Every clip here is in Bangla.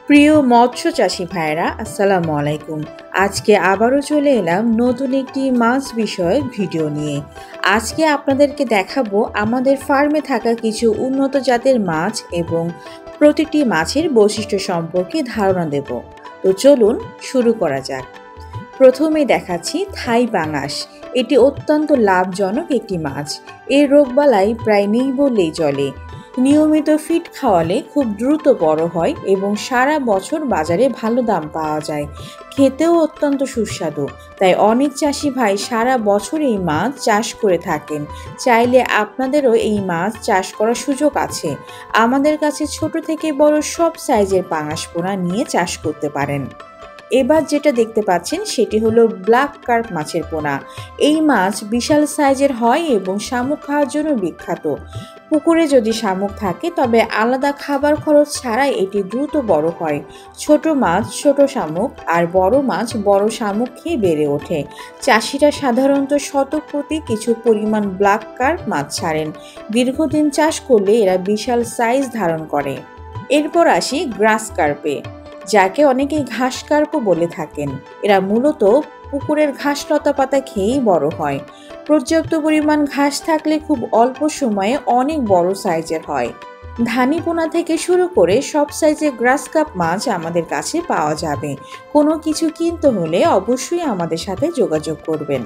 প্রিয় মৎস্য চাষী ভাইরা আসসালামু আলাইকুম। আজকে আবারও চলে এলাম নতুন একটি মাছ বিষয়ক ভিডিও নিয়ে। আজকে আপনাদেরকে দেখাবো আমাদের ফার্মে থাকা কিছু উন্নত জাতের মাছ এবং প্রতিটি মাছের বৈশিষ্ট্য সম্পর্কে ধারণা দেব। তো চলুন শুরু করা যাক। প্রথমেই দেখাচ্ছি থাই পাঙাশ। এটি অত্যন্ত লাভজনক একটি মাছ। এর রোগবালাই প্রায় নেই বললেই চলে। নিয়মিত ফিড খাওয়ালে খুব দ্রুত বড় হয় এবং সারা বছর বাজারে ভালো দাম পাওয়া যায়। খেতেও অত্যন্ত সুস্বাদু, তাই অনেক চাষি ভাই সারা বছর এই মাছ চাষ করে থাকেন। চাইলে আপনাদেরও এই মাছ চাষ করার সুযোগ আছে। আমাদের কাছে ছোট থেকে বড় সব সাইজের পাঙাশ পোনা নিয়ে চাষ করতে পারেন। এবার যেটা দেখতে পাচ্ছেন সেটি হলো ব্ল্যাক কার্প মাছের পোনা। এই মাছ বিশাল সাইজের হয় এবং শামুক খাওয়ার জন্য বিখ্যাত। পুকুরে যদি শামুক থাকে তবে আলাদা খাবার খরচ ছাড়াই এটি দ্রুত বড় হয়। ছোট মাছ ছোট শামুক আর বড় মাছ বড় শামুক খেয়ে বেড়ে ওঠে। চাষিরা সাধারণত শতক প্রতি কিছু পরিমাণ ব্ল্যাক কার্প মাছ ছাড়েন। দীর্ঘদিন চাষ করলে এরা বিশাল সাইজ ধারণ করে। এরপর আসি গ্রাস কার্পে, যাকে অনেকেই ঘাস কার্পও বলে থাকেন। এরা মূলত পুকুরের ঘাস লতা পাতা খেয়েই বড় হয়। পর্যাপ্ত পরিমাণ ঘাস থাকলে খুব অল্প সময়ে অনেক বড় সাইজের হয়। ধানি পোনা থেকে শুরু করে সব সাইজের গ্রাস কাপ মাছ আমাদের কাছে পাওয়া যাবে। কোনো কিছু কিনতে হলে অবশ্যই আমাদের সাথে যোগাযোগ করবেন।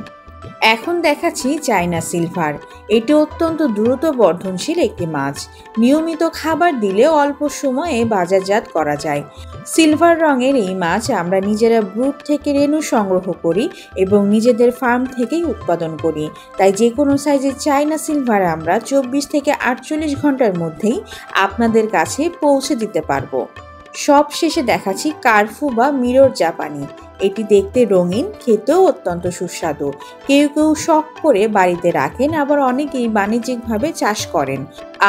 এখন দেখাচ্ছি চায়না সিলভার। এটি অত্যন্ত দ্রুত বর্ধনশীল একটি মাছ। নিয়মিত খাবার দিলে অল্প সময়ে বাজারজাত করা যায়। সিলভার রঙের এই মাছ আমরা নিজেরা ব্রুড থেকে রেণু সংগ্রহ করি এবং নিজেদের ফার্ম থেকেই উৎপাদন করি। তাই যে কোনো সাইজের চায়না সিলভার আমরা 24 থেকে 48 ঘন্টার মধ্যেই আপনাদের কাছে পৌঁছে দিতে পারবো। সব শেষে দেখাচ্ছি কার্ফু বা মিরর জাপানি। এটি দেখতে রঙিন, খেতেও অত্যন্ত সুস্বাদু। কেউ কেউ শখ করে বাড়িতে রাখেন, আবার অনেকেই বাণিজ্যিকভাবে চাষ করেন।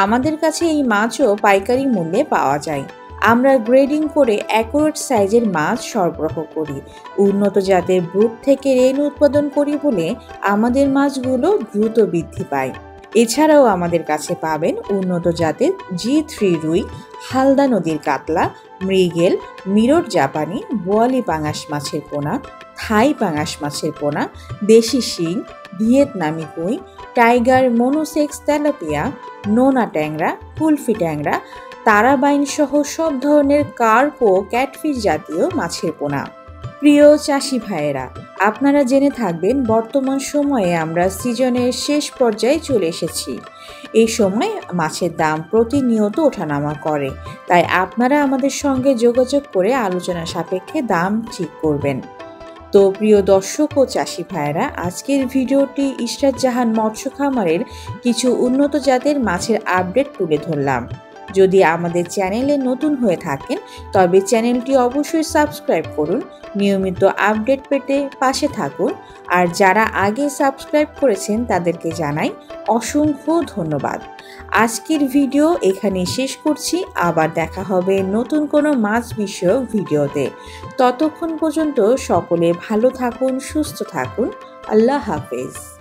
আমাদের কাছে এই মাছও পাইকারি মূল্যে পাওয়া যায়। আমরা গ্রেডিং করে অ্যাকুরেট সাইজের মাছ সরবরাহ করি। উন্নত জাতের ব্রুড থেকে রেণু উৎপাদন করি বলে আমাদের মাছগুলো দ্রুত বৃদ্ধি পায়। এছাড়াও আমাদের কাছে পাবেন উন্নত জাতের G3 রুই, হালদা নদীর কাতলা, মৃগেল, মিরর জাপানি, বোয়ালি পাঙাশ মাছের পোনা, থাই পাঙাশ মাছের পোনা, দেশি শিং, ভিয়েতনামি কুই, টাইগার মনোসেক্স তেলাপিয়া, নোনা ট্যাংরা, কুলফি ট্যাংরা, তারাবাইন সহ সব ধরনের কার্প ও ক্যাটফিশ জাতীয় মাছের পোনা। প্রিয় চাষি ভাইয়েরা, আপনারা জেনে থাকবেন বর্তমান সময়ে আমরা সিজনের শেষ পর্যায়ে চলে এসেছি। এই সময় মাছের দাম প্রতিনিয়ত ওঠানামা করে, তাই আপনারা আমাদের সঙ্গে যোগাযোগ করে আলোচনা সাপেক্ষে দাম ঠিক করবেন। তো প্রিয় দর্শক ও চাষি ভাইয়েরা, আজকের ভিডিওটি ইশরাত জাহান মৎস্য খামারের কিছু উন্নত জাতের মাছের আপডেট তুলে ধরলাম। যদি আমাদের চ্যানেলে নতুন হয়ে থাকেন তবে চ্যানেলটি অবশ্যই সাবস্ক্রাইব করুন। নিয়মিত আপডেট পেতে পাশে থাকুন। আর যারা আগে সাবস্ক্রাইব করেছেন তাদেরকে জানাই অসংখ্য ধন্যবাদ। আজকের ভিডিও এখানে শেষ করছি। আবার দেখা হবে নতুন কোনো মাছ বিষয়ক ভিডিওতে। ততক্ষণ পর্যন্ত সকলে ভালো থাকুন, সুস্থ থাকুন। আল্লাহ হাফেজ।